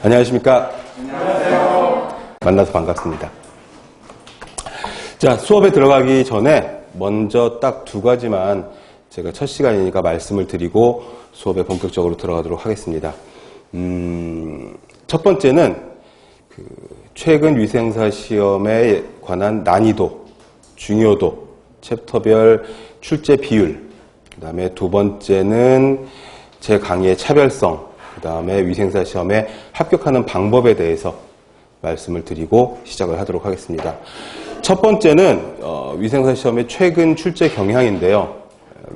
안녕하십니까? 안녕하세요. 만나서 반갑습니다. 자, 수업에 들어가기 전에 먼저 딱 두 가지만 제가 첫 시간이니까 말씀을 드리고 수업에 본격적으로 들어가도록 하겠습니다. 첫 번째는 최근 위생사 시험에 관한 난이도, 중요도, 챕터별 출제 비율, 그 다음에 두 번째는 제 강의의 차별성, 그 다음에 위생사 시험에 합격하는 방법에 대해서 말씀을 드리고 시작을 하도록 하겠습니다. 첫 번째는 위생사 시험의 최근 출제 경향인데요.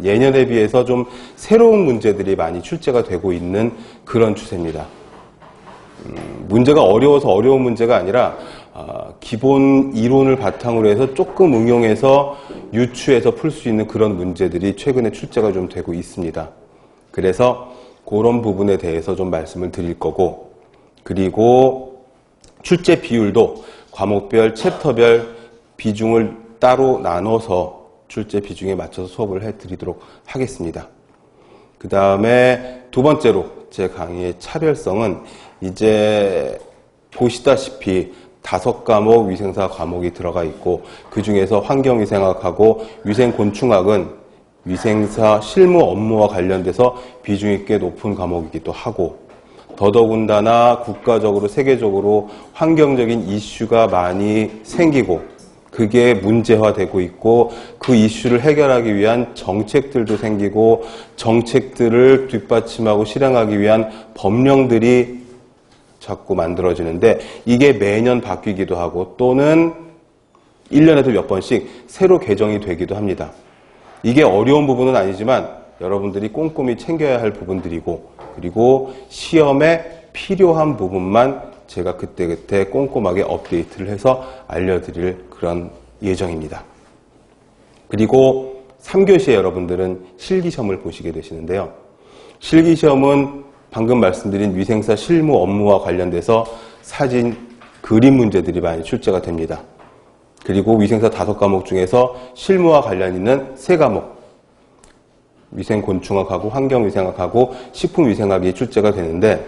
예년에 비해서 좀 새로운 문제들이 많이 출제가 되고 있는 그런 추세입니다. 문제가 어려워서 어려운 문제가 아니라 기본 이론을 바탕으로 해서 조금 응용해서 유추해서 풀 수 있는 그런 문제들이 최근에 출제가 좀 되고 있습니다. 그래서 그런 부분에 대해서 좀 말씀을 드릴 거고, 그리고 출제 비율도 과목별, 챕터별 비중을 따로 나눠서 출제 비중에 맞춰서 수업을 해드리도록 하겠습니다. 그 다음에 두 번째로 제 강의의 차별성은 이제 보시다시피 5과목 위생사 과목이 들어가 있고, 그 중에서 환경위생학하고 위생곤충학은 위생사 실무 업무와 관련돼서 비중이 꽤 높은 과목이기도 하고, 더더군다나 국가적으로 세계적으로 환경적인 이슈가 많이 생기고 그게 문제화되고 있고, 그 이슈를 해결하기 위한 정책들도 생기고 정책들을 뒷받침하고 실행하기 위한 법령들이 자꾸 만들어지는데, 이게 매년 바뀌기도 하고 또는 1년에도 몇 번씩 새로 개정이 되기도 합니다. 이게 어려운 부분은 아니지만 여러분들이 꼼꼼히 챙겨야 할 부분들이고, 그리고 시험에 필요한 부분만 제가 그때그때 꼼꼼하게 업데이트를 해서 알려드릴 그런 예정입니다. 그리고 3교시에 여러분들은 실기시험을 보시게 되시는데요. 실기시험은 방금 말씀드린 위생사 실무 업무와 관련돼서 사진, 그림 문제들이 많이 출제가 됩니다. 그리고 위생사 5과목 중에서 실무와 관련 있는 3과목, 위생곤충학하고 환경위생학하고 식품위생학이 출제가 되는데,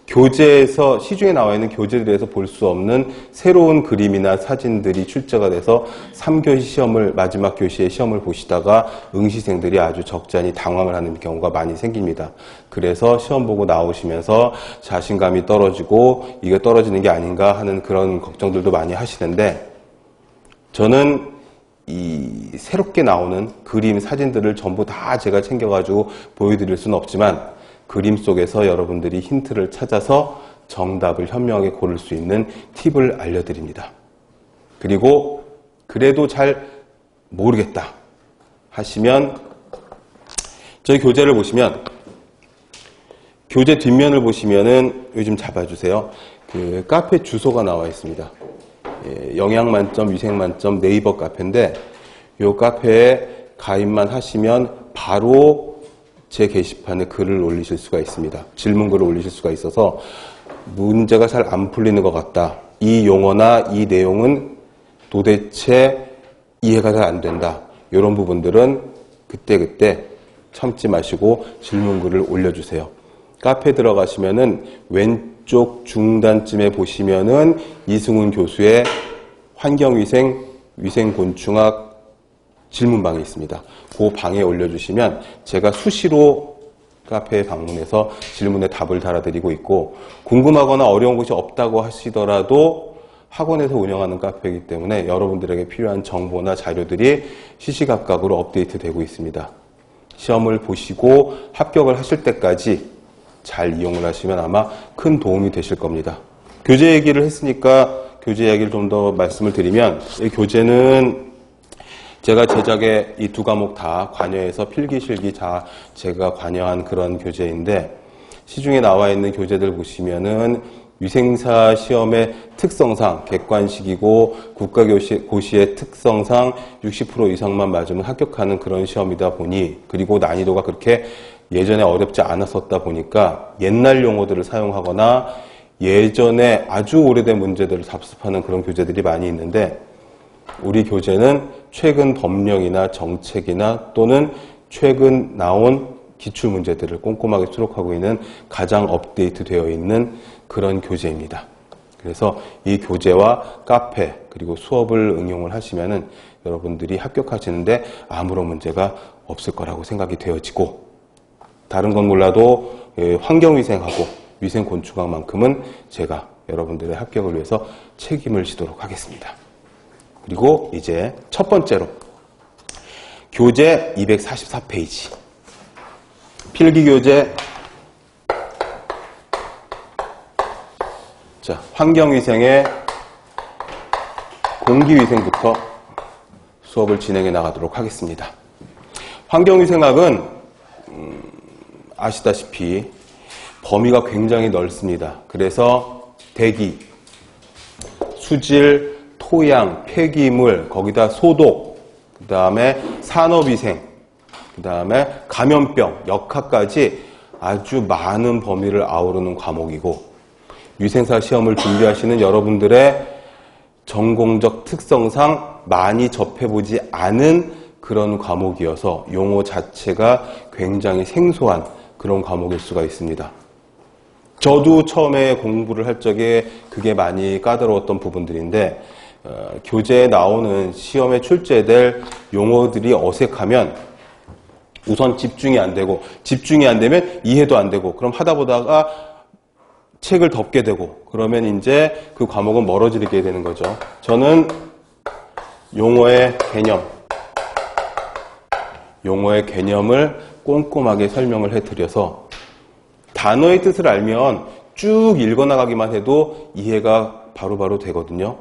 교재에서, 시중에 나와 있는 교재들에서 볼 수 없는 새로운 그림이나 사진들이 출제가 돼서 3교시 시험을, 마지막 교시에 시험을 보시다가 응시생들이 아주 적잖이 당황을 하는 경우가 많이 생깁니다. 그래서 시험 보고 나오시면서 자신감이 떨어지고 이게 떨어지는 게 아닌가 하는 그런 걱정들도 많이 하시는데, 저는 이 새롭게 나오는 그림, 사진들을 전부 다 제가 챙겨가지고 보여드릴 수는 없지만, 그림 속에서 여러분들이 힌트를 찾아서 정답을 현명하게 고를 수 있는 팁을 알려드립니다. 그리고 그래도 잘 모르겠다 하시면 저희 교재를 보시면, 교재 뒷면을 보시면은 요즘 잡아주세요. 그 카페 주소가 나와 있습니다. 영양만점, 위생만점 네이버 카페인데, 이 카페에 가입만 하시면 바로 제 게시판에 글을 올리실 수가 있습니다. 질문글을 올리실 수가 있어서 문제가 잘 안 풀리는 것 같다, 이 용어나 이 내용은 도대체 이해가 잘 안 된다, 이런 부분들은 그때그때 참지 마시고 질문글을 올려주세요. 카페 들어가시면은 왼쪽 중단쯤에 보시면은 이승훈 교수의 환경위생, 위생곤충학 질문방이 있습니다. 그 방에 올려주시면 제가 수시로 카페에 방문해서 질문에 답을 달아드리고 있고, 궁금하거나 어려운 것이 없다고 하시더라도 학원에서 운영하는 카페이기 때문에 여러분들에게 필요한 정보나 자료들이 시시각각으로 업데이트 되고 있습니다. 시험을 보시고 합격을 하실 때까지 잘 이용을 하시면 아마 큰 도움이 되실 겁니다. 교재 얘기를 했으니까 교재 이야기를 좀 더 말씀을 드리면, 이 교재는 제가 제작에 이 2과목 다 관여해서 필기, 실기 다 제가 관여한 그런 교재인데, 시중에 나와 있는 교재들 보시면은 위생사 시험의 특성상 객관식이고 국가고시의 특성상 60% 이상만 맞으면 합격하는 그런 시험이다 보니, 그리고 난이도가 그렇게 예전에 어렵지 않았었다 보니까 옛날 용어들을 사용하거나 예전에 아주 오래된 문제들을 답습하는 그런 교재들이 많이 있는데, 우리 교재는 최근 법령이나 정책이나 또는 최근 나온 기출 문제들을 꼼꼼하게 수록하고 있는 가장 업데이트되어 있는 그런 교재입니다. 그래서 이 교재와 카페 그리고 수업을 응용을 하시면은 여러분들이 합격하시는데 아무런 문제가 없을 거라고 생각이 되어지고, 다른 건 몰라도 환경위생하고 위생곤충학만큼은 제가 여러분들의 합격을 위해서 책임을 지도록 하겠습니다. 그리고 이제 첫 번째로 교재 244페이지 필기교재. 자, 환경위생의 공기위생부터 수업을 진행해 나가도록 하겠습니다. 환경위생학은 아시다시피 범위가 굉장히 넓습니다. 그래서 대기, 수질, 토양, 폐기물, 거기다 소독, 그 다음에 산업위생, 그 다음에 감염병, 역학까지 아주 많은 범위를 아우르는 과목이고, 위생사 시험을 준비하시는 여러분들의 전공적 특성상 많이 접해보지 않은 그런 과목이어서 용어 자체가 굉장히 생소한 그런 과목일 수가 있습니다. 저도 처음에 공부를 할 적에 그게 많이 까다로웠던 부분들인데, 교재에 나오는 시험에 출제될 용어들이 어색하면 우선 집중이 안 되고, 집중이 안 되면 이해도 안 되고, 그럼 하다 보다가 책을 덮게 되고, 그러면 이제 그 과목은 멀어지게 되는 거죠. 저는 용어의 개념을 꼼꼼하게 설명을 해드려서 단어의 뜻을 알면 쭉 읽어나가기만 해도 이해가 바로바로 되거든요.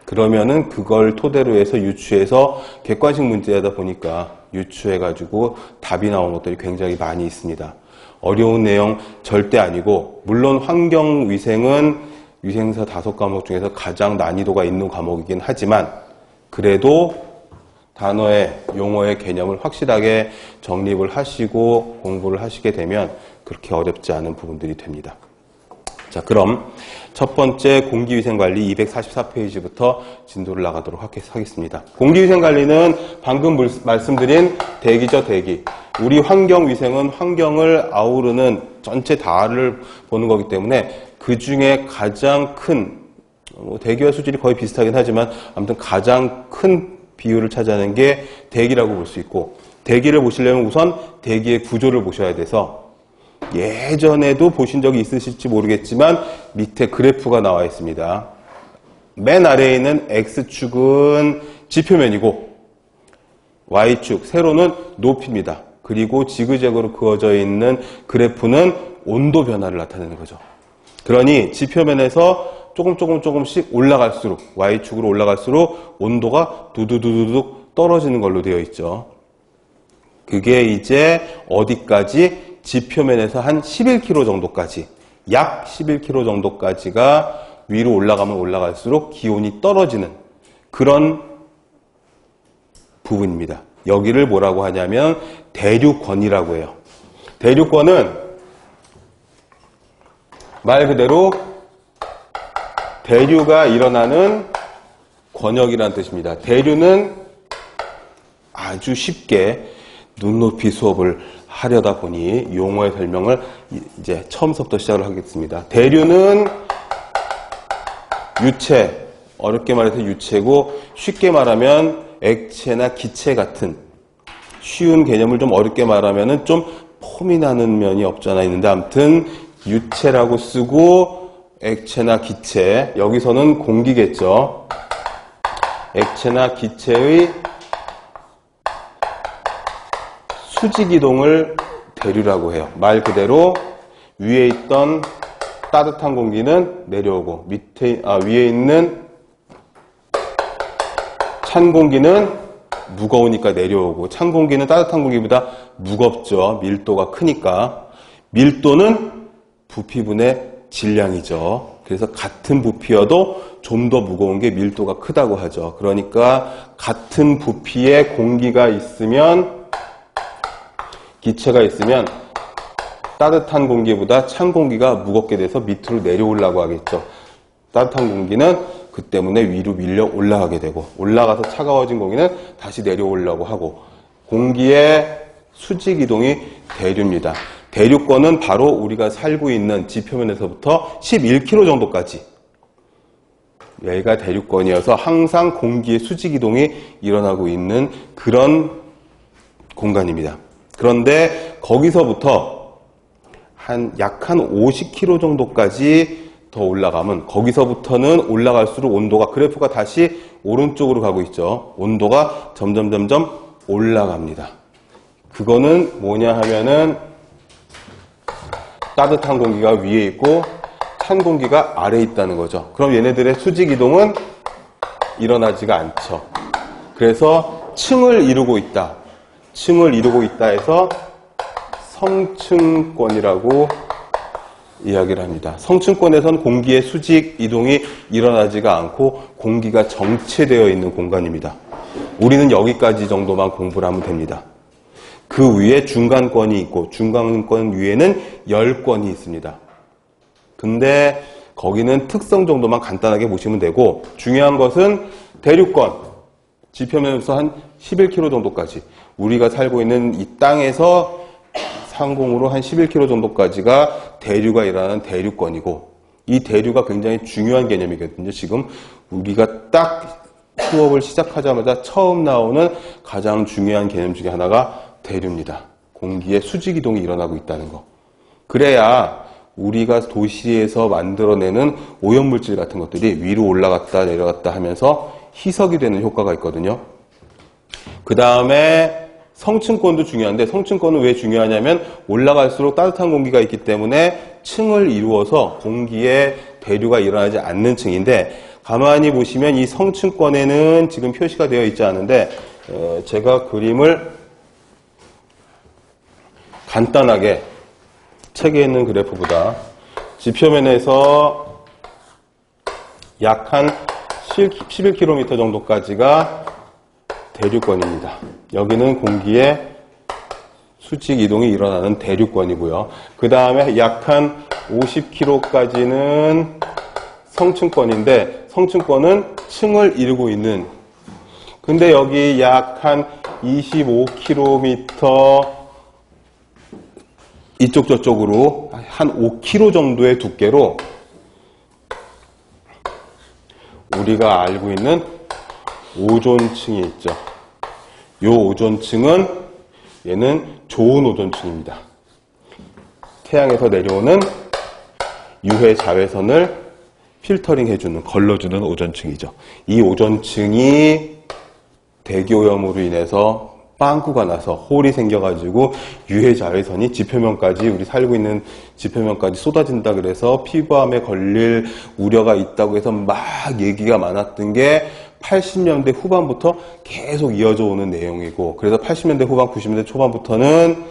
그러면은 그걸 토대로 해서 유추해서 객관식 문제하다 보니까 유추해가지고 답이 나오는 것들이 굉장히 많이 있습니다. 어려운 내용 절대 아니고, 물론 환경위생은 위생사 5과목 중에서 가장 난이도가 있는 과목이긴 하지만, 그래도 단어의, 용어의 개념을 확실하게 정립을 하시고 공부를 하시게 되면 그렇게 어렵지 않은 부분들이 됩니다. 자, 그럼 첫 번째 공기위생관리 244페이지부터 진도를 나가도록 하겠습니다. 공기위생관리는 방금 말씀드린 대기죠, 대기. 우리 환경위생은 환경을 아우르는 전체 다를 보는 거기 때문에 그 중에 가장 큰, 대기와 수질이 거의 비슷하긴 하지만 아무튼 가장 큰 비율을 차지하는 게 대기라고 볼 수 있고, 대기를 보시려면 우선 대기의 구조를 보셔야 돼서, 예전에도 보신 적이 있으실지 모르겠지만 밑에 그래프가 나와 있습니다. 맨 아래에 있는 X축은 지표면이고 Y축, 세로는 높이입니다. 그리고 지그재그로 그어져 있는 그래프는 온도 변화를 나타내는 거죠. 그러니 지표면에서 조금씩 올라갈수록, Y축으로 올라갈수록 온도가 두두두둑 떨어지는 걸로 되어 있죠. 그게 이제 어디까지? 지표면에서 한 11km 정도까지, 약 11km 정도까지가 위로 올라가면 올라갈수록 기온이 떨어지는 그런 부분입니다. 여기를 뭐라고 하냐면 대류권이라고 해요. 대류권은 말 그대로 대류가 일어나는 권역이라는 뜻입니다. 대류는 아주 쉽게 눈높이 수업을 하려다 보니 용어의 설명을 이제 처음부터 시작을 하겠습니다. 대류는 유체, 어렵게 말해서 유체고, 쉽게 말하면 액체나 기체 같은, 쉬운 개념을 좀 어렵게 말하면은 좀 폼이 나는 면이 없지 않아 있는데, 아무튼 유체라고 쓰고 액체나 기체, 여기서는 공기겠죠. 액체나 기체의 수직이동을 대류라고 해요. 말 그대로 위에 있던 따뜻한 공기는 내려오고, 위에 있는 찬 공기는 무거우니까 내려오고, 찬 공기는 따뜻한 공기보다 무겁죠. 밀도가 크니까. 밀도는 부피분의 질량이죠. 그래서 같은 부피여도 좀 더 무거운 게 밀도가 크다고 하죠. 그러니까 같은 부피의 공기가 있으면, 기체가 있으면 따뜻한 공기보다 찬 공기가 무겁게 돼서 밑으로 내려오려고 하겠죠. 따뜻한 공기는 그 때문에 위로 밀려 올라가게 되고, 올라가서 차가워진 공기는 다시 내려오려고 하고, 공기의 수직 이동이 대류입니다. 대류권은 바로 우리가 살고 있는 지표면에서부터 11km 정도까지 여기가 대류권이어서 항상 공기의 수직 이동이 일어나고 있는 그런 공간입니다. 그런데 거기서부터 약 한 50km 정도까지 더 올라가면 거기서부터는 올라갈수록 온도가 그래프가 다시 오른쪽으로 가고 있죠. 온도가 점점 올라갑니다. 그거는 뭐냐 하면은 따뜻한 공기가 위에 있고 찬 공기가 아래에 있다는 거죠. 그럼 얘네들의 수직 이동은 일어나지가 않죠. 그래서 층을 이루고 있다. 층을 이루고 있다 해서 성층권이라고 이야기를 합니다. 성층권에선 공기의 수직 이동이 일어나지가 않고 공기가 정체되어 있는 공간입니다. 우리는 여기까지 정도만 공부를 하면 됩니다. 그 위에 중간권이 있고 중간권 위에는 열권이 있습니다. 근데 거기는 특성 정도만 간단하게 보시면 되고 중요한 것은 대류권, 지표면에서 한 11km 정도까지 우리가 살고 있는 이 땅에서 상공으로 한 11km 정도까지가 대류가 일어나는 대류권이고 이 대류가 굉장히 중요한 개념이거든요. 지금 우리가 딱 수업을 시작하자마자 처음 나오는 가장 중요한 개념 중에 하나가 대류입니다. 공기의 수직 이동이 일어나고 있다는 거. 그래야 우리가 도시에서 만들어내는 오염물질 같은 것들이 위로 올라갔다 내려갔다 하면서 희석이 되는 효과가 있거든요. 그 다음에 성층권도 중요한데 성층권은 왜 중요하냐면 올라갈수록 따뜻한 공기가 있기 때문에 층을 이루어서 공기의 대류가 일어나지 않는 층인데 가만히 보시면 이 성층권에는 지금 표시가 되어 있지 않은데 제가 그림을 간단하게 책에 있는 그래프보다 지표면에서 약 한 11km 정도까지가 대류권입니다. 여기는 공기의 수직 이동이 일어나는 대류권이고요. 그 다음에 약 한 50km까지는 성층권인데 성층권은 층을 이루고 있는 근데 여기 약 한 25km 이쪽 저쪽으로 한 5km 정도의 두께로 우리가 알고 있는 오존층이 있죠. 이 오존층은 얘는 좋은 오존층입니다. 태양에서 내려오는 유해 자외선을 필터링 해주는, 걸러주는 오존층이죠. 이 오존층이 대기오염으로 인해서 빵꾸가 나서 홀이 생겨가지고 유해 자외선이 지표면까지 우리 살고 있는 지표면까지 쏟아진다 그래서 피부암에 걸릴 우려가 있다고 해서 막 얘기가 많았던 게 80년대 후반부터 계속 이어져 오는 내용이고 그래서 80년대 후반 90년대 초반부터는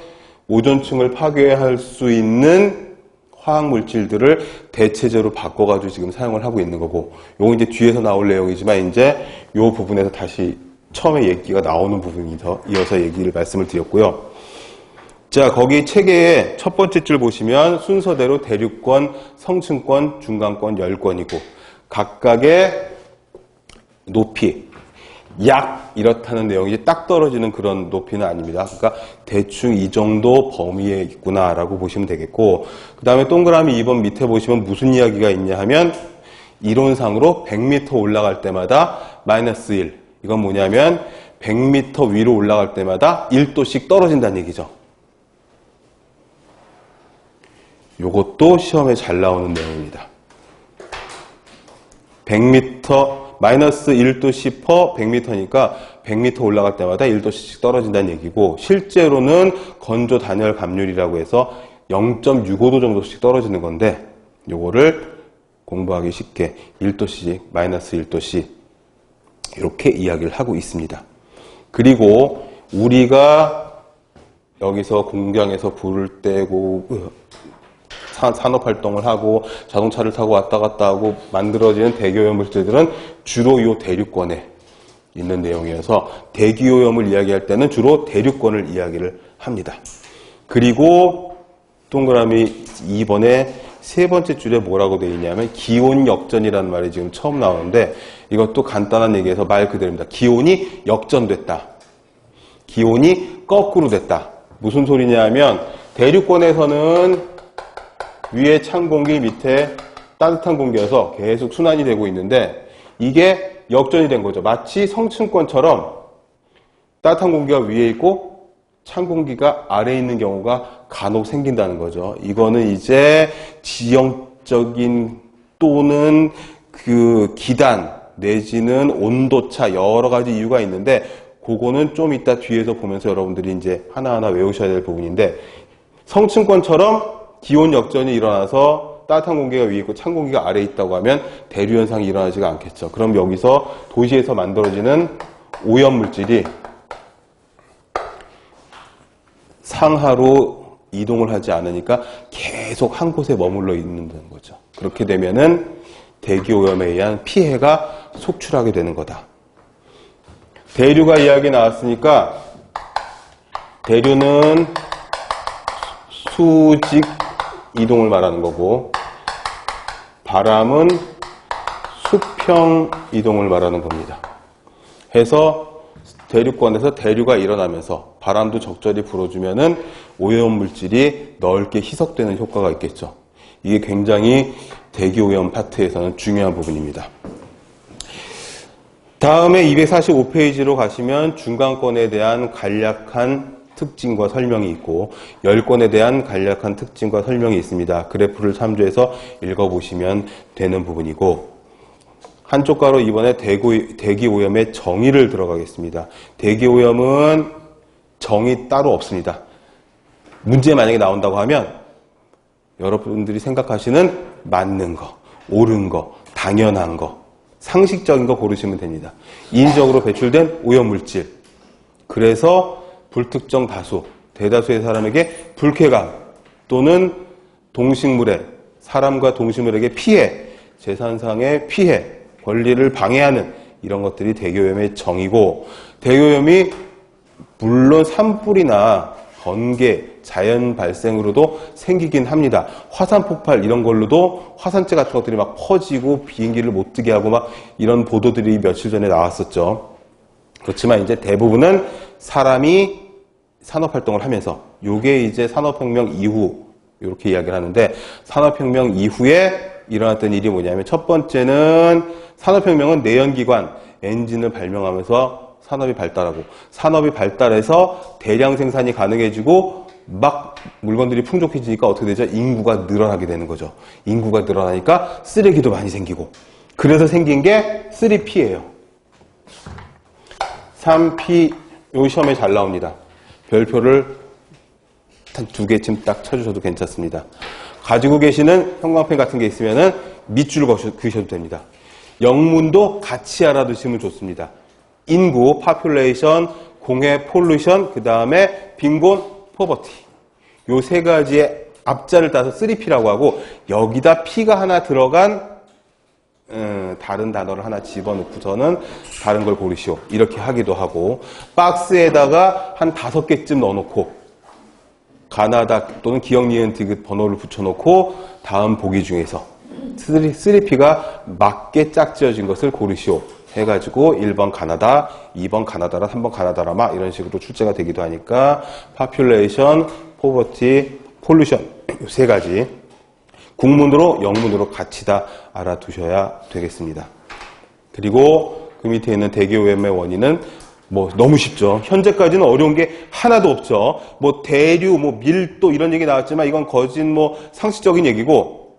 오존층을 파괴할 수 있는 화학물질들을 대체제로 바꿔가지고 지금 사용을 하고 있는 거고 요거 이제 뒤에서 나올 내용이지만 이제 요 부분에서 다시 처음에 얘기가 나오는 부분이 더 이어서 얘기를 말씀을 드렸고요. 자, 거기 책의 첫 번째 줄 보시면 순서대로 대류권, 성층권, 중간권, 열권이고 각각의 높이, 약 이렇다는 내용이 딱 떨어지는 그런 높이는 아닙니다. 그러니까 대충 이 정도 범위에 있구나라고 보시면 되겠고 그 다음에 동그라미 2번 밑에 보시면 무슨 이야기가 있냐 하면 이론상으로 100m 올라갈 때마다 마이너스 1 이건 뭐냐면 100m 위로 올라갈 때마다 1도씩 떨어진다는 얘기죠. 요것도 시험에 잘 나오는 내용입니다. 100m 마이너스 1도씩 퍼 100m니까 100m 올라갈 때마다 1도씩 떨어진다는 얘기고 실제로는 건조 단열 감률이라고 해서 0.65도 정도씩 떨어지는 건데 요거를 공부하기 쉽게 1도씩 마이너스 1도씩 이렇게 이야기를 하고 있습니다. 그리고 우리가 여기서 공장에서 불을 떼고 산업활동을 하고 자동차를 타고 왔다 갔다 하고 만들어지는 대기오염 물질들은 주로 이 대류권에 있는 내용이어서 대기오염을 이야기할 때는 주로 대류권을 이야기를 합니다. 그리고 동그라미 2번에 세 번째 줄에 뭐라고 되어 있냐면 기온 역전이라는 말이 지금 처음 나오는데 이것도 간단한 얘기에서 말 그대로입니다. 기온이 역전됐다. 기온이 거꾸로 됐다. 무슨 소리냐 하면 대류권에서는 위에 찬 공기 밑에 따뜻한 공기여서 계속 순환이 되고 있는데 이게 역전이 된 거죠. 마치 성층권처럼 따뜻한 공기가 위에 있고 찬 공기가 아래에 있는 경우가 간혹 생긴다는 거죠. 이거는 이제 지형적인 또는 그 기단 내지는 온도차 여러 가지 이유가 있는데 그거는 좀 이따 뒤에서 보면서 여러분들이 이제 하나하나 외우셔야 될 부분인데 성층권처럼 기온 역전이 일어나서 따뜻한 공기가 위에 있고 찬 공기가 아래에 있다고 하면 대류 현상이 일어나지가 않겠죠. 그럼 여기서 도시에서 만들어지는 오염물질이 상하로 이동을 하지 않으니까 계속 한 곳에 머물러 있는 거죠. 그렇게 되면은 대기오염에 의한 피해가 속출하게 되는 거다. 대류가 이야기 나왔으니까 대류는 수직 이동을 말하는 거고 바람은 수평 이동을 말하는 겁니다. 해서 대류권에서 대류가 일어나면서 바람도 적절히 불어주면은 오염물질이 넓게 희석되는 효과가 있겠죠. 이게 굉장히 대기오염 파트에서는 중요한 부분입니다. 다음에 245페이지로 가시면 중간권에 대한 간략한 특징과 설명이 있고 열권에 대한 간략한 특징과 설명이 있습니다. 그래프를 참조해서 읽어보시면 되는 부분이고 한쪽 가로 이번에 대기오염의 정의를 들어가겠습니다. 대기오염은 정의 따로 없습니다. 문제 만약에 나온다고 하면 여러분들이 생각하시는 맞는 거, 옳은 거, 당연한 거, 상식적인 거 고르시면 됩니다. 인위적으로 배출된 오염물질. 그래서 불특정 다수, 대다수의 사람에게 불쾌감 또는 동식물에, 사람과 동식물에게 피해, 재산상의 피해, 권리를 방해하는 이런 것들이 대기오염의 정의고 대기오염이 물론 산불이나 번개, 자연 발생으로도 생기긴 합니다. 화산 폭발 이런 걸로도 화산재 같은 것들이 막 퍼지고 비행기를 못 뜨게 하고 막 이런 보도들이 며칠 전에 나왔었죠. 그렇지만 이제 대부분은 사람이 산업활동을 하면서 요게 이제 산업혁명 이후 이렇게 이야기를 하는데 산업혁명 이후에 일어났던 일이 뭐냐면 첫 번째는 산업혁명은 내연기관 엔진을 발명하면서 산업이 발달하고 산업이 발달해서 대량 생산이 가능해지고 막 물건들이 풍족해지니까 어떻게 되죠? 인구가 늘어나게 되는 거죠. 인구가 늘어나니까 쓰레기도 많이 생기고 그래서 생긴 게 3P예요. 3P 요 시험에 잘 나옵니다. 별표를 한 2개쯤 딱 쳐주셔도 괜찮습니다. 가지고 계시는 형광펜 같은 게 있으면은 밑줄 그으셔도 됩니다. 영문도 같이 알아두시면 좋습니다. 인구, population, 공해, pollution, 그 다음에 빈곤, poverty. 요 세 가지의 앞자를 따서 3P라고 하고 여기다 P가 하나 들어간 다른 단어를 하나 집어넣고서는 다른 걸 고르시오. 이렇게 하기도 하고 박스에다가 한 5개쯤 넣어놓고 가나다 또는 기억, 니은, 디귿 번호를 붙여놓고 다음 보기 중에서 3P가 맞게 짝지어진 것을 고르시오. 해가지고 1번 가나다, 2번 가나다라, 3번 가나다라마 이런 식으로 출제가 되기도 하니까 population, poverty, pollution 이 세 가지 국문으로 영문으로 같이 다 알아두셔야 되겠습니다. 그리고 그 밑에 있는 대기오염의 원인은 뭐 너무 쉽죠. 현재까지는 어려운 게 하나도 없죠. 뭐 대류, 뭐 밀도 이런 얘기 나왔지만 이건 거진 뭐 상식적인 얘기고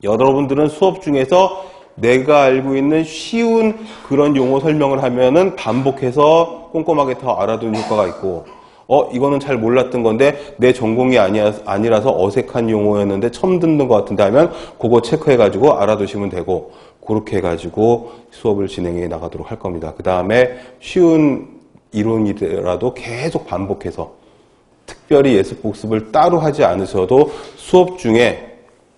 여러분들은 수업 중에서 내가 알고 있는 쉬운 그런 용어 설명을 하면은 반복해서 꼼꼼하게 더 알아두는 효과가 있고 이거는 잘 몰랐던 건데 내 전공이 아니라서 어색한 용어였는데 처음 듣는 것 같은데 하면 그거 체크해가지고 알아두시면 되고 그렇게 해가지고 수업을 진행해 나가도록 할 겁니다. 그 다음에 쉬운 이론이라도 계속 반복해서 특별히 예습 복습을 따로 하지 않으셔도 수업 중에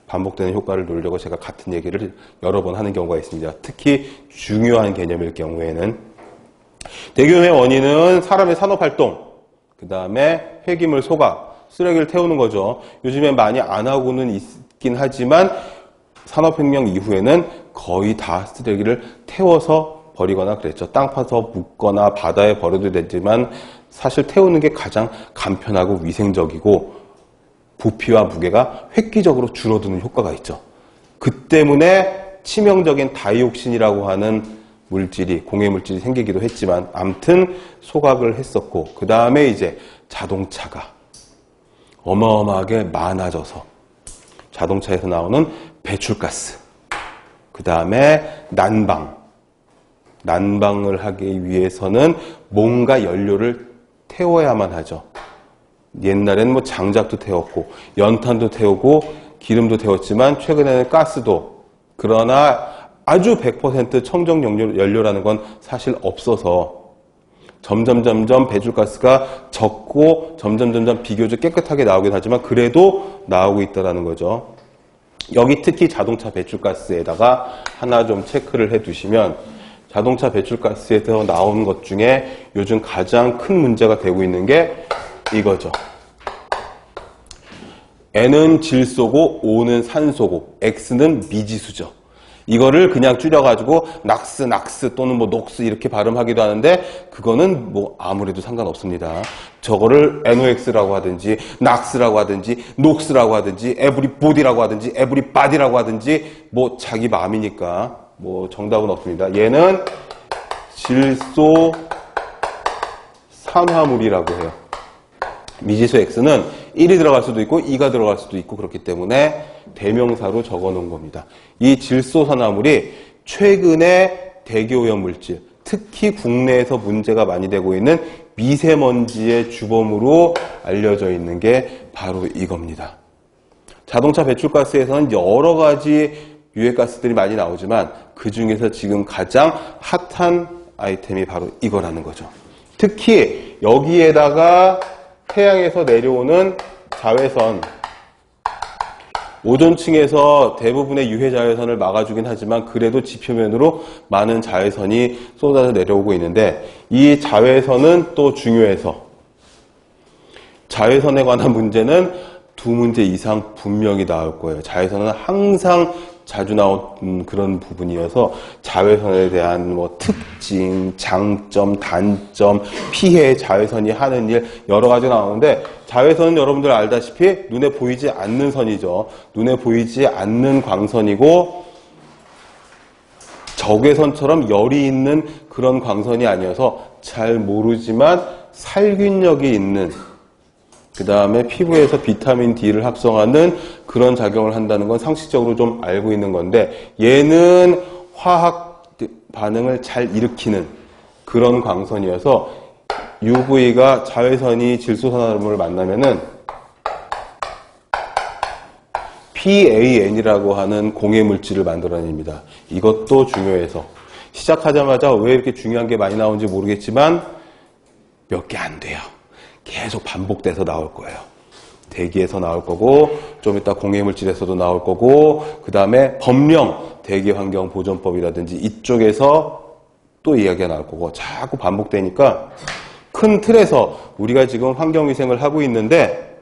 반복되는 효과를 누리려고 제가 같은 얘기를 여러 번 하는 경우가 있습니다. 특히 중요한 개념일 경우에는 대기오염의 원인은 사람의 산업활동, 그 다음에 폐기물 소각, 쓰레기를 태우는 거죠. 요즘에 많이 안 하고는 있긴 하지만 산업혁명 이후에는 거의 다 쓰레기를 태워서 버리거나 그랬죠. 땅 파서 묻거나 바다에 버려도 되지만 사실 태우는 게 가장 간편하고 위생적이고 부피와 무게가 획기적으로 줄어드는 효과가 있죠. 그 때문에 치명적인 다이옥신이라고 하는 물질이, 공해 물질이 생기기도 했지만 아무튼 소각을 했었고, 그 다음에 이제 자동차가 어마어마하게 많아져서 자동차에서 나오는 배출가스, 그 다음에 난방을 하기 위해서는 뭔가 연료를 태워야만 하죠. 옛날에는 뭐 장작도 태웠고 연탄도 태우고 기름도 태웠지만 최근에는 가스도, 그러나 아주 100% 청정 연료라는 건 사실 없어서 점점 배출가스가 적고 점점 비교적 깨끗하게 나오긴 하지만 그래도 나오고 있다는 거죠. 여기 특히 자동차 배출가스에다가 하나 좀 체크를 해 두시면, 자동차 배출가스에서 나오는 것 중에 요즘 가장 큰 문제가 되고 있는 게 이거죠. N은 질소고 O는 산소고 X는 미지수죠. 이거를 그냥 줄여가지고 낙스 또는 뭐 녹스 이렇게 발음하기도 하는데 그거는 뭐 아무래도 상관없습니다. 저거를 NOX라고 하든지 낙스라고 하든지 녹스라고 하든지 에브리보디라고 하든지 에브리바디라고 하든지 뭐 자기 마음이니까 뭐 정답은 없습니다. 얘는 질소 산화물이라고 해요. 미지수 X는 1이 들어갈 수도 있고 2가 들어갈 수도 있고 그렇기 때문에 대명사로 적어 놓은 겁니다. 이 질소산화물이 최근에 대기오염 물질, 특히 국내에서 문제가 많이 되고 있는 미세먼지의 주범으로 알려져 있는 게 바로 이겁니다. 자동차 배출가스에서는 여러 가지 유해가스들이 많이 나오지만 그 중에서 지금 가장 핫한 아이템이 바로 이거라는 거죠. 특히 여기에다가 태양에서 내려오는 자외선, 오존층에서 대부분의 유해 자외선을 막아주긴 하지만 그래도 지표면으로 많은 자외선이 쏟아져 내려오고 있는데, 이 자외선은 또 중요해서 자외선에 관한 문제는 2문제 이상 분명히 나올 거예요. 자외선은 항상 자주 나오는 그런 부분이어서 자외선에 대한 뭐 특징, 장점, 단점, 피해, 자외선이 하는 일 여러 가지 나오는데, 자외선은 여러분들 알다시피 눈에 보이지 않는 선이죠. 눈에 보이지 않는 광선이고 적외선처럼 열이 있는 그런 광선이 아니어서 잘 모르지만 살균력이 있는, 그 다음에 피부에서 비타민 D를 합성하는 그런 작용을 한다는 건 상식적으로 좀 알고 있는 건데, 얘는 화학 반응을 잘 일으키는 그런 광선이어서 UV가 자외선이 질소산화물을 만나면은 PAN이라고 하는 공해 물질을 만들어냅니다. 이것도 중요해서 시작하자마자 왜 이렇게 중요한 게 많이 나오는지 모르겠지만 몇 개 안 돼요. 계속 반복돼서 나올 거예요. 대기에서 나올 거고 좀 이따 공해물질에서도 나올 거고, 그 다음에 법령 대기환경보존법이라든지 이쪽에서 또 이야기가 나올 거고, 자꾸 반복되니까 큰 틀에서 우리가 지금 환경위생을 하고 있는데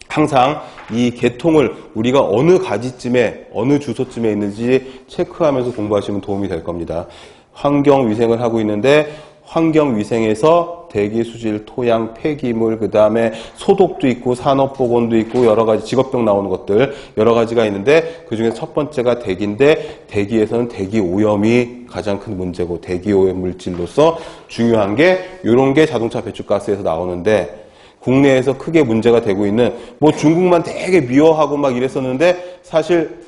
항상 이 계통을 우리가 어느 가지쯤에 어느 주소쯤에 있는지 체크하면서 공부하시면 도움이 될 겁니다. 환경위생을 하고 있는데 환경위생에서 대기, 수질, 토양, 폐기물, 그 다음에 소독도 있고 산업보건도 있고 여러 가지 직업병 나오는 것들 여러 가지가 있는데, 그 중에 첫 번째가 대기인데, 대기에서는 대기오염이 가장 큰 문제고 대기오염 물질로서 중요한 게 이런 게 자동차 배출가스에서 나오는데, 국내에서 크게 문제가 되고 있는, 뭐 중국만 되게 미워하고 막 이랬었는데 사실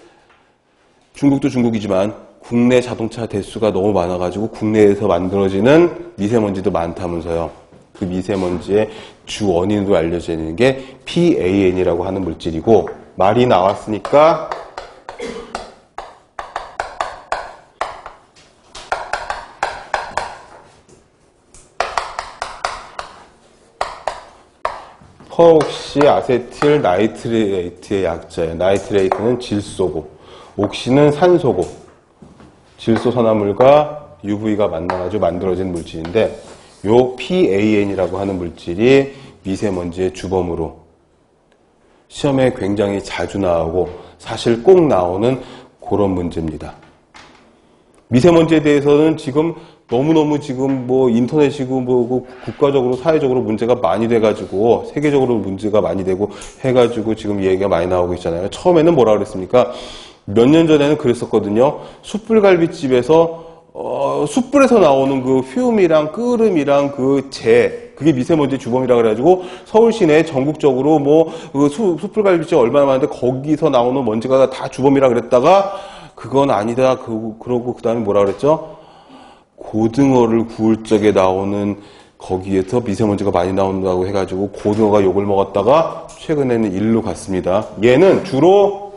중국도 중국이지만 국내 자동차 대수가 너무 많아가지고 국내에서 만들어지는 미세먼지도 많다면서요. 그 미세먼지의 주 원인으로 알려져 있는 게 PAN이라고 하는 물질이고, 말이 나왔으니까 퍼옥시 아세틸 나이트레이트의 약자예요. 나이트레이트는 질소고 옥시는 산소고 질소산화물과 UV가 만나가지고 만들어진 물질인데, 요 PAN이라고 하는 물질이 미세먼지의 주범으로 시험에 굉장히 자주 나오고 사실 꼭 나오는 그런 문제입니다. 미세먼지에 대해서는 지금 너무너무 지금 뭐 인터넷이고 뭐 국가적으로 사회적으로 문제가 많이 돼가지고 세계적으로 문제가 많이 되고 해가지고 지금 얘기가 많이 나오고 있잖아요. 처음에는 뭐라 그랬습니까? 몇 년 전에는 그랬었거든요. 숯불갈비집에서 숯불에서 나오는 그 퓨움이랑 끓음이랑 그게 미세먼지 주범이라 그래가지고 서울 시내 전국적으로 뭐 그 숯불갈비집 얼마나 많은데 거기서 나오는 먼지가 다 주범이라 그랬다가 그건 아니다. 그러고 그 다음에 뭐라 그랬죠? 고등어를 구울 적에 나오는 거기에서 미세먼지가 많이 나온다고 해가지고 고등어가 욕을 먹었다가 최근에는 일로 갔습니다. 얘는 주로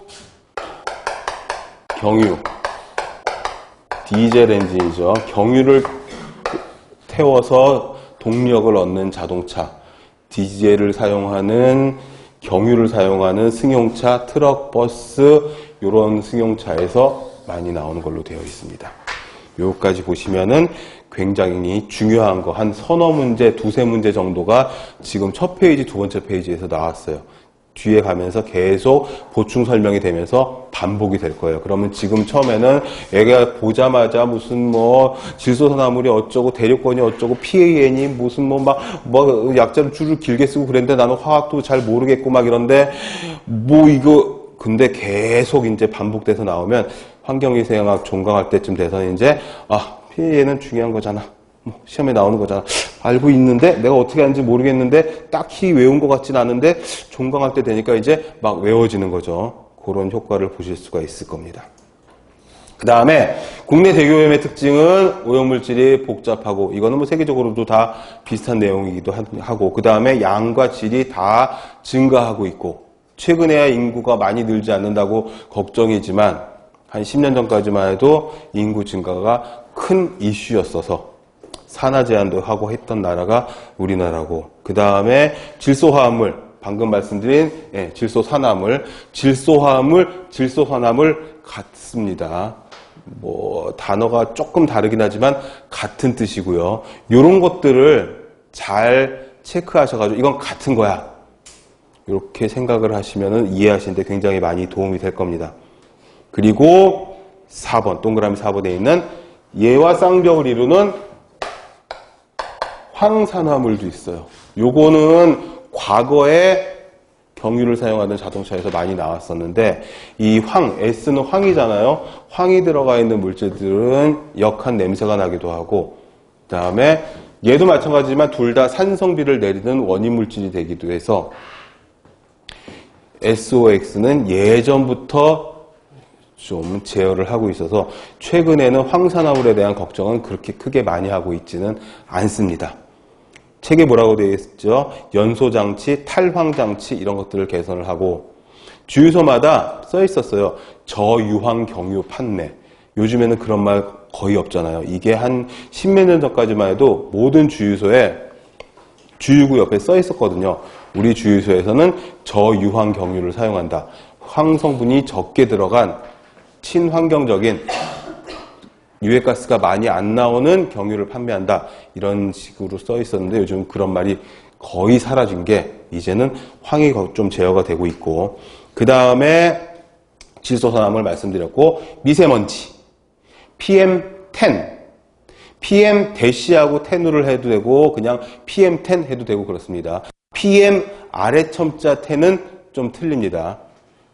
경유, 디젤 엔진이죠. 경유를 태워서 동력을 얻는 자동차, 디젤을 사용하는 경유를 사용하는 승용차, 트럭, 버스 이런 승용차에서 많이 나오는 걸로 되어 있습니다. 요까지 보시면은 굉장히 중요한 거 한 서너 문제, 두세 문제 정도가 지금 첫 페이지, 두 번째 페이지에서 나왔어요. 뒤에 가면서 계속 보충 설명이 되면서 반복이 될 거예요. 그러면 지금 처음에는 애가 보자마자 무슨 뭐 질소산화물이 어쩌고 대륙권이 어쩌고 PAN이 무슨 뭐 약자를 줄을 길게 쓰고 그랬는데 나는 화학도 잘 모르겠고 막 이런데 뭐 이거 근데 계속 이제 반복돼서 나오면 환경위생학 종강할 때쯤 돼서는 이제 PAN은 중요한 거잖아. 시험에 나오는 거잖아. 알고 있는데 내가 어떻게 하는지 모르겠는데 딱히 외운 것 같진 않은데 종강할 때 되니까 이제 막 외워지는 거죠. 그런 효과를 보실 수가 있을 겁니다. 그 다음에 국내 대기오염의 특징은 오염물질이 복잡하고 이거는 뭐 세계적으로도 다 비슷한 내용이기도 하고 그 다음에 양과 질이 다 증가하고 있고 최근에야 인구가 많이 늘지 않는다고 걱정이지만 한 10년 전까지만 해도 인구 증가가 큰 이슈였어서 산화 제한도 하고 했던 나라가 우리나라고 그 다음에 질소화합물 방금 말씀드린 질소산화물 질소산화물 같습니다. 뭐 단어가 조금 다르긴 하지만 같은 뜻이고요. 이런 것들을 잘 체크하셔가지고 이건 같은 거야. 이렇게 생각을 하시면은 이해하시는데 굉장히 많이 도움이 될 겁니다. 그리고 4번 동그라미 4번에 있는 예와 쌍벽을 이루는 황산화물도 있어요. 요거는 과거에 경유를 사용하던 자동차에서 많이 나왔었는데 이 S는 황이잖아요. 황이 들어가 있는 물질들은 역한 냄새가 나기도 하고 그 다음에 얘도 마찬가지지만 둘 다 산성비를 내리는 원인 물질이 되기도 해서 SOX는 예전부터 좀 제어를 하고 있어서 최근에는 황산화물에 대한 걱정은 그렇게 크게 많이 하고 있지는 않습니다. 책에 뭐라고 되어 있죠? 연소장치, 탈황장치 이런 것들을 개선을 하고 주유소마다 써 있었어요. 저유황 경유 판매. 요즘에는 그런 말 거의 없잖아요. 이게 한 10몇 년 전까지만 해도 모든 주유소에 주유구 옆에 써 있었거든요. 우리 주유소에서는 저유황 경유를 사용한다. 황성분이 적게 들어간 친환경적인 유해가스가 많이 안 나오는 경유를 판매한다. 이런 식으로 써 있었는데 요즘 그런 말이 거의 사라진 게 이제는 황이 좀 제어가 되고 있고 그 다음에 질소산화물 말씀드렸고 미세먼지 PM10 PM-하고 10으로 해도 되고 그냥 PM10 해도 되고 그렇습니다. PM 아래 첨자 10은 좀 틀립니다.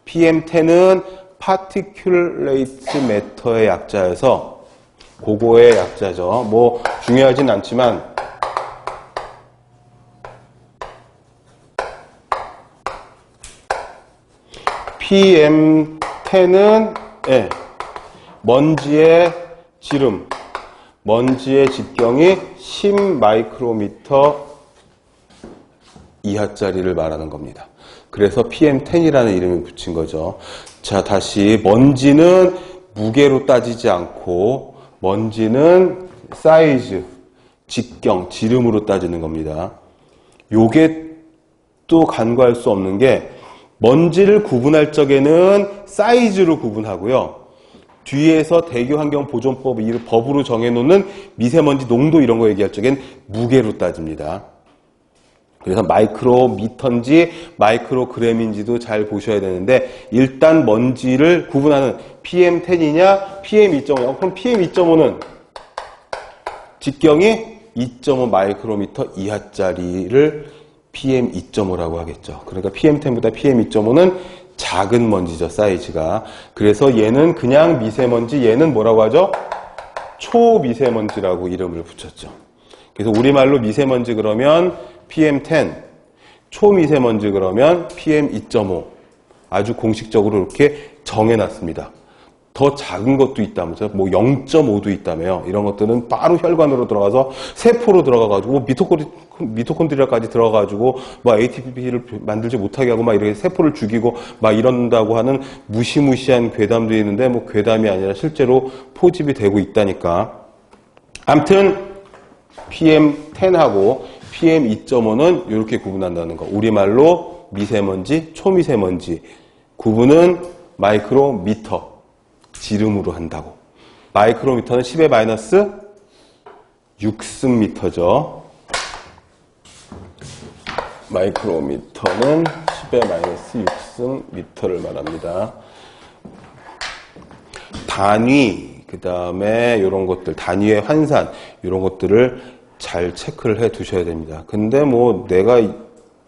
PM10은 Particulate Matter의 약자여서 그거의 약자죠. 뭐 중요하진 않지만 PM10은 먼지의 지름, 먼지의 직경이 10 마이크로미터 이하짜리를 말하는 겁니다. 그래서 PM10이라는 이름을 붙인 거죠. 자, 다시 먼지는 무게로 따지지 않고 먼지는 사이즈, 직경, 지름으로 따지는 겁니다. 요게 또 간과할 수 없는 게 먼지를 구분할 적에는 사이즈로 구분하고요. 뒤에서 대기환경보존법 이 법으로 정해놓는 미세먼지 농도 이런 거 얘기할 적엔 무게로 따집니다. 그래서 마이크로미터인지 마이크로그램인지도 잘 보셔야 되는데 일단 먼지를 구분하는 PM10이냐 PM2.5 그럼 PM2.5는 직경이 2.5 마이크로미터 이하짜리를 PM2.5라고 하겠죠. 그러니까 PM10보다 PM2.5는 작은 먼지죠, 사이즈가. 그래서 얘는 그냥 미세먼지, 얘는 뭐라고 하죠? 초미세먼지라고 이름을 붙였죠. 그래서 우리말로 미세먼지 그러면 PM10, 초미세먼지 그러면 PM2.5. 아주 공식적으로 이렇게 정해놨습니다. 더 작은 것도 있다면서요. 뭐 0.5도 있다며요. 이런 것들은 바로 혈관으로 들어가서 세포로 들어가가지고 미토콘드리아까지 들어가가지고 뭐 ATP를 만들지 못하게 하고 막 이렇게 세포를 죽이고 막 이런다고 하는 무시무시한 괴담도 있는데 뭐 괴담이 아니라 실제로 포집이 되고 있다니까. 아무튼 PM10하고 PM2.5는 이렇게 구분한다는 거. 우리말로 미세먼지, 초미세먼지. 구분은 마이크로미터. 지름으로 한다고. 마이크로미터는 10의 마이너스 6승미터죠. 마이크로미터는 10의 마이너스 6승미터를 말합니다. 단위, 그 다음에 이런 것들, 단위의 환산, 이런 것들을 잘 체크를 해 두셔야 됩니다. 근데 뭐 내가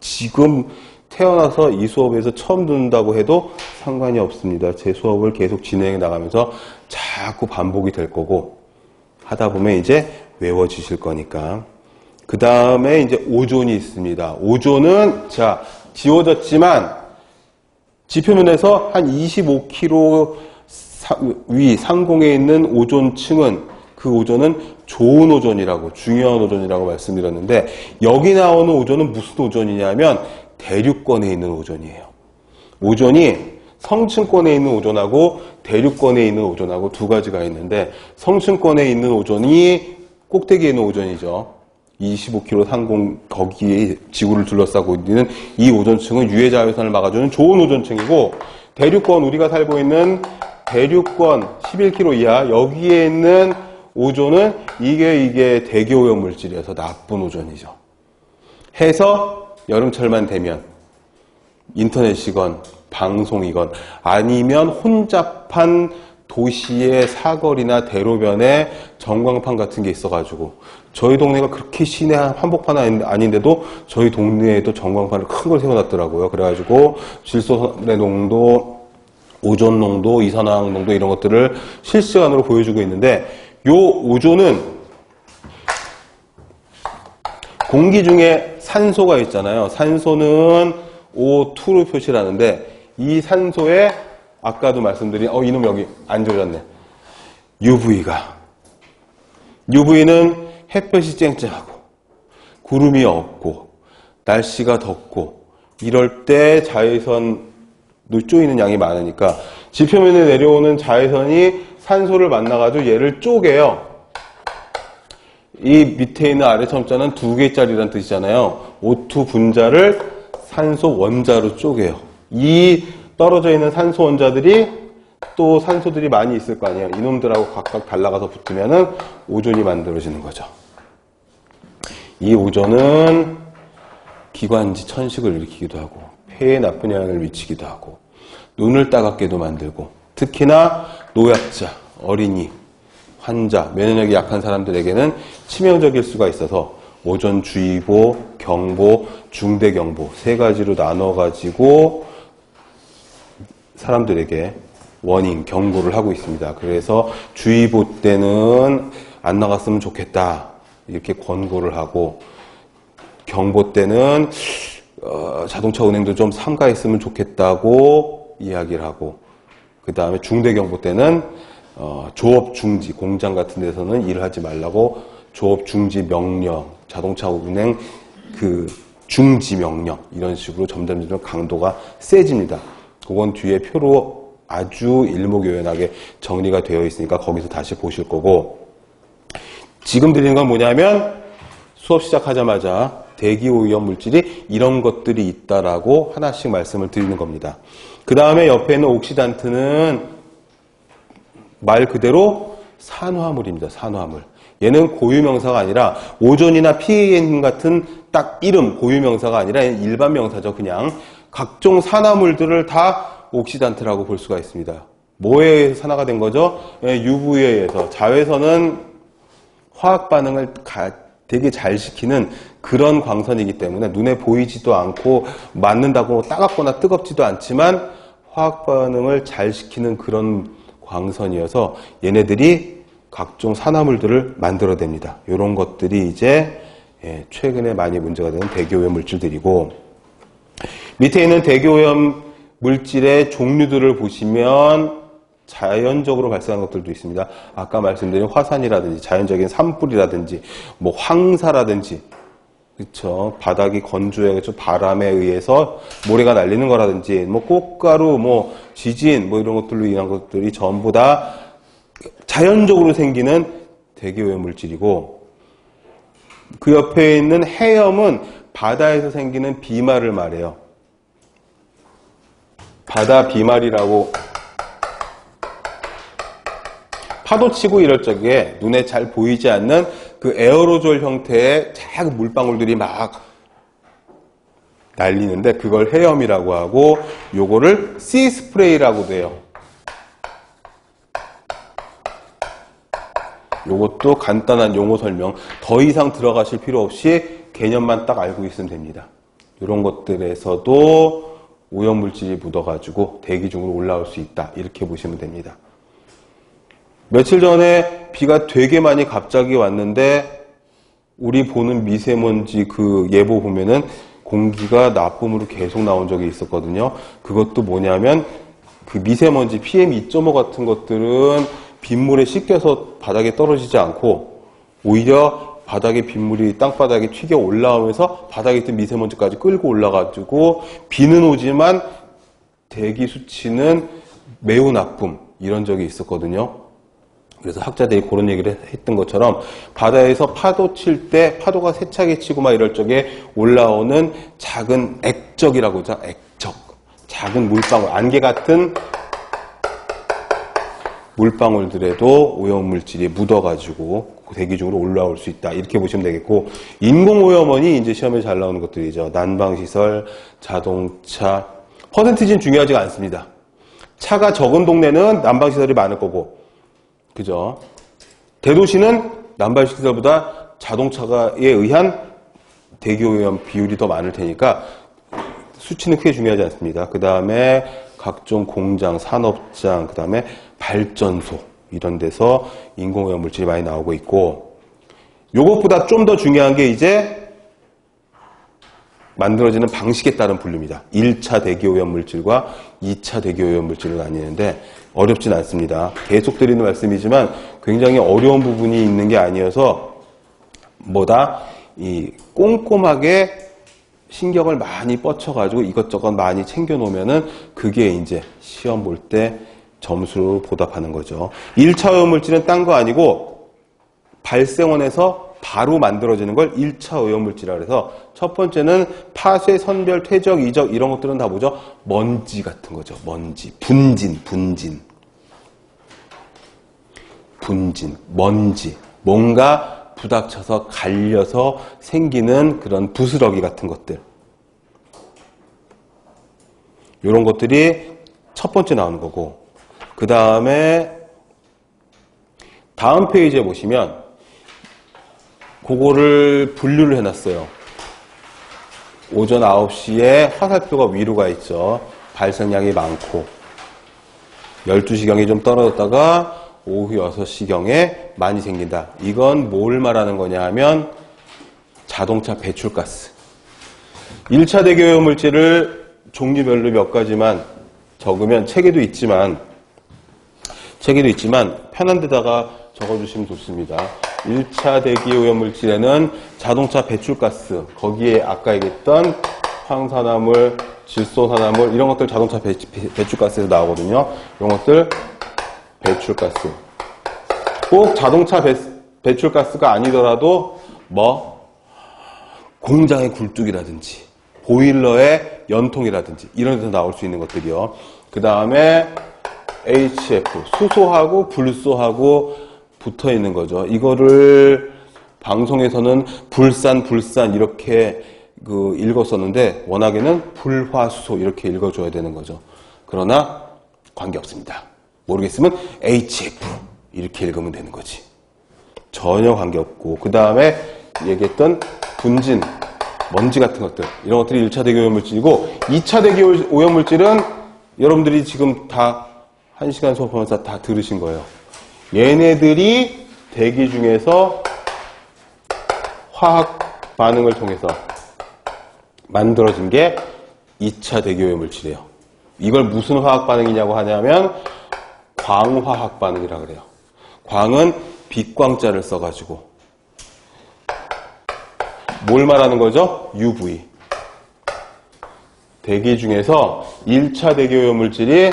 지금 태어나서 이 수업에서 처음 듣는다고 해도 상관이 없습니다. 제 수업을 계속 진행해 나가면서 자꾸 반복이 될 거고 하다 보면 이제 외워지실 거니까. 그 다음에 이제 오존이 있습니다. 오존은 자 지워졌지만 지표면에서 한 25km 위 상공에 있는 오존층은 그 오존은 좋은 오존이라고 중요한 오존이라고 말씀드렸는데 여기 나오는 오존은 무슨 오존이냐면 대륙권에 있는 오존이에요. 오존이 성층권에 있는 오존하고 대륙권에 있는 오존하고 두 가지가 있는데 성층권에 있는 오존이 꼭대기에 있는 오존이죠. 25km 상공 거기에 지구를 둘러싸고 있는 이 오존층은 유해 자외선을 막아주는 좋은 오존층이고 대륙권 우리가 살고 있는 대륙권 11km 이하 여기에 있는 오존은 이게 대기오염 물질이어서 나쁜 오존이죠. 해서 여름철만 되면 인터넷이건 방송이건 아니면 혼잡한 도시의 사거리나 대로변에 전광판 같은 게 있어가지고 저희 동네가 그렇게 시내 한복판 아닌데도 저희 동네에도 전광판을 큰 걸 세워놨더라고요. 그래가지고 질소의 농도, 오존 농도, 이산화황 농도 이런 것들을 실시간으로 보여주고 있는데 요 오존은 공기 중에 산소가 있잖아요. 산소는 O2로 표시를 하는데 이 산소에 아까도 말씀드린 이놈 여기 안 조졌네. UV는 햇볕이 쨍쨍하고 구름이 없고 날씨가 덥고 이럴 때 자외선도 쪼이는 양이 많으니까 지표면에 내려오는 자외선이 산소를 만나가지고 얘를 쪼개요. 이 밑에 있는 아래 첨자는 2개짜리라는 뜻이잖아요. O2 분자를 산소 원자로 쪼개요. 이 떨어져 있는 산소 원자들이 또 산소들이 많이 있을 거 아니에요. 이놈들하고 각각 달라가서 붙으면은 오존이 만들어지는 거죠. 이 오존은 기관지 천식을 일으키기도 하고 폐에 나쁜 영향을 미치기도 하고 눈을 따갑게도 만들고 특히나 노약자, 어린이, 환자, 면역력이 약한 사람들에게는 치명적일 수가 있어서 오존주의보, 경보, 중대경보 세 가지로 나눠가지고 사람들에게 워닝, 경고를 하고 있습니다. 그래서 주의보 때는 안 나갔으면 좋겠다 이렇게 권고를 하고 경보 때는 자동차 운행도 좀 삼가했으면 좋겠다고 이야기를 하고 그 다음에 중대경보 때는 조업 중지, 공장 같은 데서는 일을 하지 말라고 조업 중지 명령, 자동차 운행 중지 명령 이런 식으로 점점 강도가 세집니다. 그건 뒤에 표로 아주 일목요연하게 정리가 되어 있으니까 거기서 다시 보실 거고 지금 드리는 건 뭐냐면 수업 시작하자마자 대기오염 물질이 이런 것들이 있다라고 하나씩 말씀을 드리는 겁니다. 그 다음에 옆에 있는 옥시단트는 말 그대로 산화물입니다. 산화물. 얘는 고유명사가 아니라 오존이나 PAN 같은 딱 이름 고유명사가 아니라 일반 명사죠. 그냥 각종 산화물들을 다 옥시단트라고 볼 수가 있습니다. 뭐에 의해서 산화가 된 거죠? UV에 의해서. 자외선은 화학 반응을 되게 잘 시키는 그런 광선이기 때문에 눈에 보이지도 않고 맞는다고 따갑거나 뜨겁지도 않지만 화학 반응을 잘 시키는 그런 광선이어서 얘네들이 각종 산화물들을 만들어냅니다. 이런 것들이 이제 최근에 많이 문제가 되는 대기오염 물질들이고, 밑에 있는 대기오염 물질의 종류들을 보시면 자연적으로 발생하는 것들도 있습니다. 아까 말씀드린 화산이라든지 자연적인 산불이라든지 뭐 황사라든지, 그렇죠. 바닥이 건조해서 바람에 의해서 모래가 날리는 거라든지 뭐 꽃가루, 뭐 지진, 뭐 이런 것들로 인한 것들이 전부 다 자연적으로 생기는 대기오염 물질이고, 그 옆에 있는 해염은 바다에서 생기는 비말을 말해요. 바다 비말이라고, 파도 치고 이럴 적에 눈에 잘 보이지 않는 그 에어로졸 형태의 작은 물방울들이 막 날리는데 그걸 해염이라고 하고, 요거를 씨 스프레이라고도 해요. 요것도 간단한 용어 설명, 더 이상 들어가실 필요 없이 개념만 딱 알고 있으면 됩니다. 이런 것들에서도 오염물질이 묻어가지고 대기 중으로 올라올 수 있다, 이렇게 보시면 됩니다. 며칠 전에 비가 되게 많이 갑자기 왔는데 우리 보는 미세먼지 그 예보 보면은 공기가 나쁨으로 계속 나온 적이 있었거든요. 그것도 뭐냐면 그 미세먼지 PM2.5 같은 것들은 빗물에 씻겨서 바닥에 떨어지지 않고 오히려 바닥에 빗물이 땅바닥에 튀겨 올라오면서 바닥에 있던 미세먼지까지 끌고 올라가지고 비는 오지만 대기 수치는 매우 나쁨, 이런 적이 있었거든요. 그래서 학자들이 그런 얘기를 했던 것처럼 바다에서 파도 칠 때 파도가 세차게 치고 막 이럴 적에 올라오는 작은 액적이라고 하죠. 액적. 작은 물방울, 안개 같은 물방울들에도 오염물질이 묻어가지고 대기 중으로 올라올 수 있다, 이렇게 보시면 되겠고, 인공오염원이 이제 시험에 잘 나오는 것들이죠. 난방시설, 자동차. 퍼센티지는 중요하지 않습니다. 차가 적은 동네는 난방시설이 많을 거고, 그죠? 대도시는 난방시설보다 자동차에 의한 대기오염 비율이 더 많을 테니까 수치는 크게 중요하지 않습니다. 그 다음에 각종 공장, 산업장, 그 다음에 발전소, 이런 데서 인공오염 물질이 많이 나오고 있고, 요것보다 좀 더 중요한 게 이제 만들어지는 방식에 따른 분류입니다. 1차 대기오염 물질과 2차 대기오염 물질을 나뉘는데 어렵진 않습니다. 계속 드리는 말씀이지만 굉장히 어려운 부분이 있는 게 아니어서 뭐다 이 꼼꼼하게 신경을 많이 뻗쳐가지고 이것저것 많이 챙겨놓으면은 그게 이제 시험 볼 때 점수로 보답하는 거죠. 1차 오염물질은 딴 거 아니고 발생원에서 바로 만들어지는 걸 1차 오염물질이라고 해서, 첫 번째는 파쇄, 선별, 퇴적, 이적, 이런 것들은 다 뭐죠? 먼지 같은 거죠. 먼지, 분진, 먼지. 뭔가 부닥쳐서 갈려서 생기는 그런 부스러기 같은 것들. 이런 것들이 첫 번째 나오는 거고, 그 다음에 다음 페이지에 보시면 그거를 분류를 해놨어요. 오전 9시에 화살표가 위로 가 있죠. 발생량이 많고 12시경에 좀 떨어졌다가 오후 6시경에 많이 생긴다. 이건 뭘 말하는 거냐 하면 자동차 배출가스. 1차 대기오염 물질을 종류별로 몇 가지만 적으면 책에도 있지만 편한 데다가 적어주시면 좋습니다. 1차 대기오염 물질에는 자동차 배출가스, 거기에 아까 얘기했던 황산화물, 질소산화물, 이런 것들 자동차 배출가스에서 나오거든요. 이런 것들 배출가스. 꼭 자동차 배출가스가 아니더라도 공장의 굴뚝이라든지 보일러의 연통이라든지 이런 데서 나올 수 있는 것들이요. 그 다음에 HF, 수소하고 불소하고 붙어 있는 거죠. 이거를 방송에서는 불산 이렇게 읽었었는데 워낙에는 불화수소 이렇게 읽어줘야 되는 거죠. 그러나 관계없습니다. 모르겠으면 HF 이렇게 읽으면 되는 거지. 전혀 관계없고, 그 다음에 얘기했던 분진, 먼지 같은 것들, 이런 것들이 1차 대기 오염물질이고, 2차 대기 오염물질은 여러분들이 지금 다 1시간 수업하면서 다 들으신 거예요. 얘네들이 대기 중에서 화학 반응을 통해서 만들어진 게 2차 대기 오염물질이에요. 이걸 무슨 화학 반응이냐고 하냐면 광화학 반응이라 그래요. 광은 빛광자를 써가지고 뭘 말하는 거죠? UV. 대기 중에서 1차 대기 오염물질이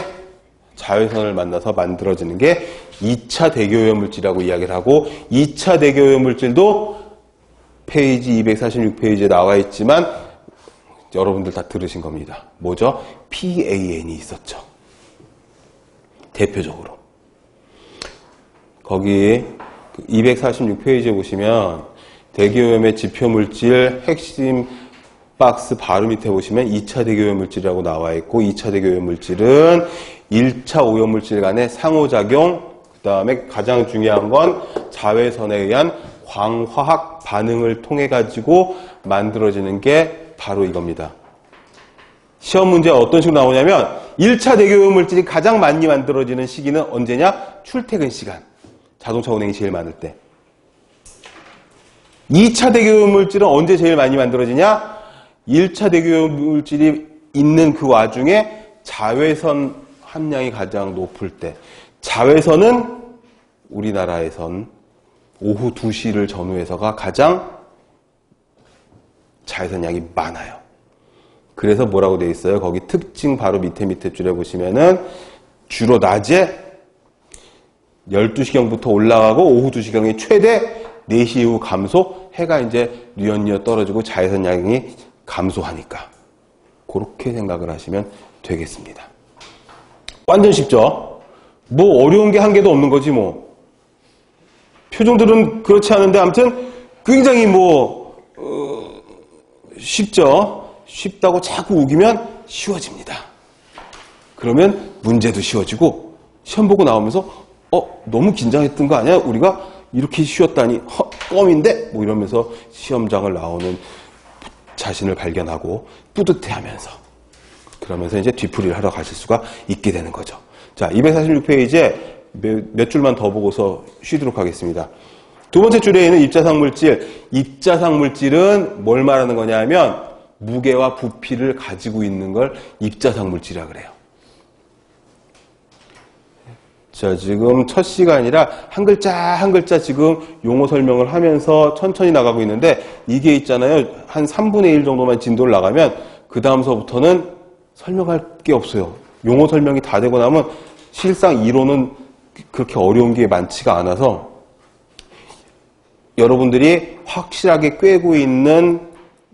자외선을 만나서 만들어지는 게 2차 대기 오염물질이라고 이야기를 하고, 2차 대기 오염물질도 페이지 246페이지에 나와 있지만 여러분들 다 들으신 겁니다. 뭐죠? PAN이 있었죠. 대표적으로. 거기 246페이지에 보시면 대기오염의 지표물질 핵심 박스 바로 밑에 보시면 2차 대기오염물질이라고 나와 있고, 2차 대기오염물질은 1차 오염물질 간의 상호작용, 그 다음에 가장 중요한 건 자외선에 의한 광화학 반응을 통해 가지고 만들어지는 게 바로 이겁니다. 시험 문제가 어떤 식으로 나오냐면 1차 대기오염물질이 가장 많이 만들어지는 시기는 언제냐? 출퇴근 시간. 자동차 운행이 제일 많을 때. 2차 대기오염물질은 언제 제일 많이 만들어지냐? 1차 대기오염물질이 있는 그 와중에 자외선 함량이 가장 높을 때. 자외선은 우리나라에선 오후 2시를 전후해서가 가장 자외선량이 많아요. 그래서 뭐라고 되어 있어요? 거기 특징 바로 밑에 줄에 보시면은 주로 낮에 12시경부터 올라가고 오후 2시경이 최대 4시 이후 감소, 해가 이제 뉘엿뉘엿 떨어지고 자외선량이 감소하니까. 그렇게 생각을 하시면 되겠습니다. 완전 쉽죠? 뭐 어려운 게 한 개도 없는 거지 뭐. 표정들은 그렇지 않은데 아무튼 굉장히 쉽죠? 쉽다고 자꾸 우기면 쉬워집니다. 그러면 문제도 쉬워지고 시험 보고 나오면서 너무 긴장했던 거 아니야? 우리가 이렇게 쉬웠다니 껌인데? 뭐 이러면서 시험장을 나오는 자신을 발견하고 뿌듯해하면서 그러면서 이제 뒤풀이를 하러 가실 수가 있게 되는 거죠. 자, 246페이지에 몇 줄만 더 보고서 쉬도록 하겠습니다. 두 번째 줄에 있는 입자상물질. 입자상물질은 뭘 말하는 거냐 하면 무게와 부피를 가지고 있는 걸 입자상물질이라 그래요. 자, 지금 첫 시간이라 한 글자 한 글자 지금 용어 설명을 하면서 천천히 나가고 있는데 이게 있잖아요. 한 3분의 1 정도만 진도를 나가면 그 다음서부터는 설명할 게 없어요. 용어 설명이 다 되고 나면 실상 이론은 그렇게 어려운 게 많지가 않아서 여러분들이 확실하게 꿰고 있는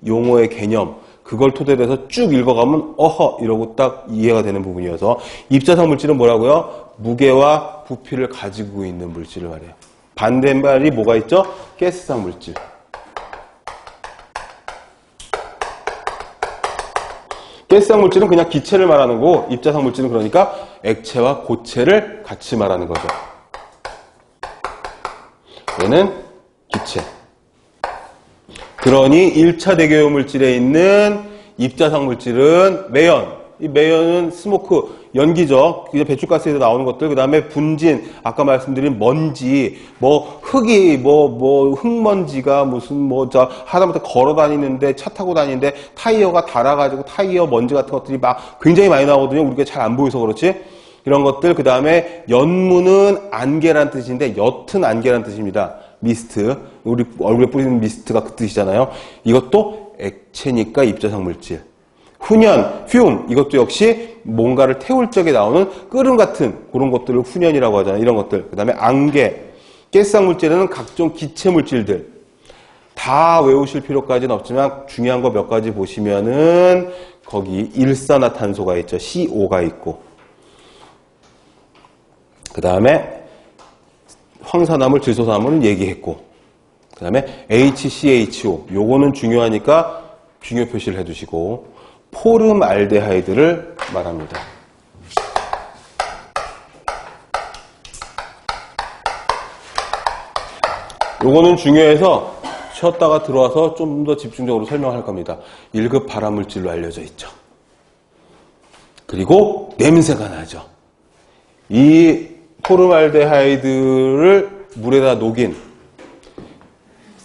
용어의 개념, 그걸 토대로 해서 쭉 읽어가면 어허 이러고 딱 이해가 되는 부분이어서 입자상 물질은 뭐라고요? 무게와 부피를 가지고 있는 물질을 말해요. 반대말이 뭐가 있죠? 가스상 물질. 가스상 물질은 그냥 기체를 말하는 거고 입자상 물질은 그러니까 액체와 고체를 같이 말하는 거죠. 얘는 기체. 그러니 1차 대기오염 물질에 있는 입자상 물질은 매연. 이 매연은 스모크, 연기죠. 이제 배출가스에서 나오는 것들. 그 다음에 분진, 아까 말씀드린 먼지, 흙이, 흙먼지가 무슨 하다못해 걸어 다니는데, 차 타고 다니는데, 타이어가 닳아가지고 타이어 먼지 같은 것들이 막 굉장히 많이 나오거든요. 우리가 잘 안 보여서 그렇지. 이런 것들. 그 다음에 연무는 안개란 뜻인데, 옅은 안개란 뜻입니다. 미스트. 우리 얼굴에 뿌리는 미스트가 그 뜻이잖아요. 이것도 액체니까 입자상 물질. 훈연, 퓨움, 이것도 역시 뭔가를 태울 적에 나오는 끓음 같은 그런 것들을 훈연이라고 하잖아요. 이런 것들. 그 다음에 안개, 가스상 물질에는 각종 기체 물질들. 다 외우실 필요까지는 없지만 중요한 거 몇 가지 보시면은 거기 일산화탄소가 있죠. CO가 있고. 그 다음에 황산화물, 질소산화물은 얘기했고. 그 다음에 HCHO. 요거는 중요하니까 중요 표시를 해두시고. 포름알데하이드를 말합니다. 요거는 중요해서 쉬었다가 들어와서 좀 더 집중적으로 설명할 겁니다. 1급 발암물질로 알려져 있죠. 그리고 냄새가 나죠. 이 포르말데하이드를 물에다 녹인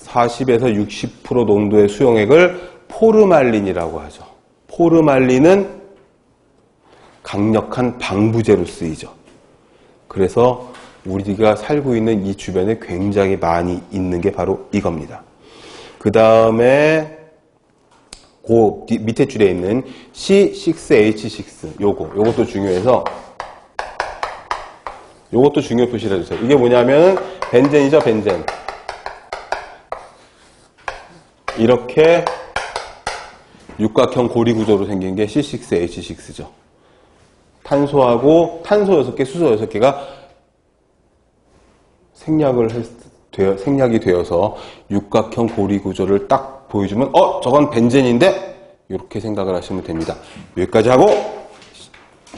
40에서 60% 농도의 수용액을 포르말린이라고 하죠. 포르말린은 강력한 방부제로 쓰이죠. 그래서 우리가 살고 있는 이 주변에 굉장히 많이 있는 게 바로 이겁니다. 그 다음에 그 밑에 줄에 있는 C6H6 요것도 중요해서 요것도 중요 표시를 해주세요. 이게 뭐냐면 벤젠이죠, 벤젠. 이렇게 육각형 고리 구조로 생긴 게 C6H6죠. 탄소하고 탄소 6개, 수소 6개가 생략이 되어서 육각형 고리 구조를 딱 보여주면 저건 벤젠인데? 이렇게 생각을 하시면 됩니다. 여기까지 하고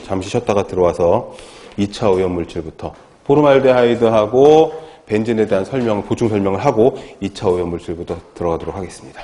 잠시 쉬었다가 들어와서 2차 오염물질부터 포르말데하이드하고 벤젠에 대한 보충 설명을 하고 2차 오염물질부터 들어가도록 하겠습니다.